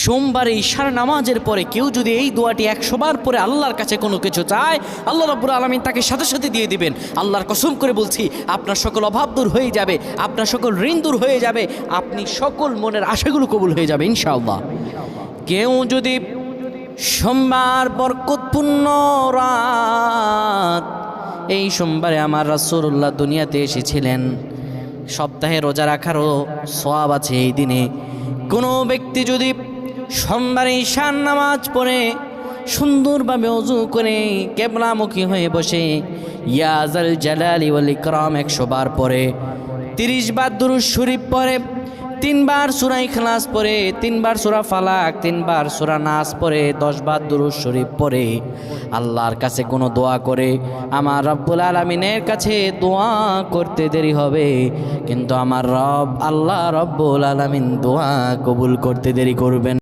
সোমবারে ঈশার নামাজের পরে কেউ যদি এই দোয়াটি 100 বার পরে আল্লাহর কাছে কোনো কিছু চায়, আল্লাহ রাব্বুল আলামিন তাকে সাথে সাথে দিয়ে দিবেন। আল্লাহর কসম করে বলছি, আপনার সকল অভাব দূর হয়ে যাবে, আপনার সকল ঋণ দূর হয়ে যাবে, আপনি সকল মনের আশাগুলো কবুল হয়ে যাবে ইনশাআল্লাহ। কেউ যদি সোমবার বরকতপূর্ণ রাত, এই সোমবারে আমার রাসূলুল্লাহ দুনিয়াতে এসেছিলেন, সপ্তাহে রোজা রাখারও সওয়াব আছে এই দিনে। কোনো ব্যক্তি যদি সোমবারে ঈশার নামাজ পড়ে সুন্দরভাবে ওযু করে কিবলামুখী হয়ে বসে ইয়া যাল জালালি ওয়াল ইকরাম 100 বার পড়ে, 30 বার দুরূদ শরীফ পড়ে, 3 বার সূরা ইখলাস পড়ে, 3 বার সূরা ফালাক, 3 বার সূরা নাস পড়ে, 10 বার দুরূদ শরীফ পড়ে, আল্লাহর কাছে কোনো দোয়া করে, আমার রব্বুল আলামিনের কাছে দোয়া করতে দেরি হবে, কিন্তু আমার রব আল্লাহ রব্বুল আলামিন দোয়া কবুল করতে দেরি করবেন।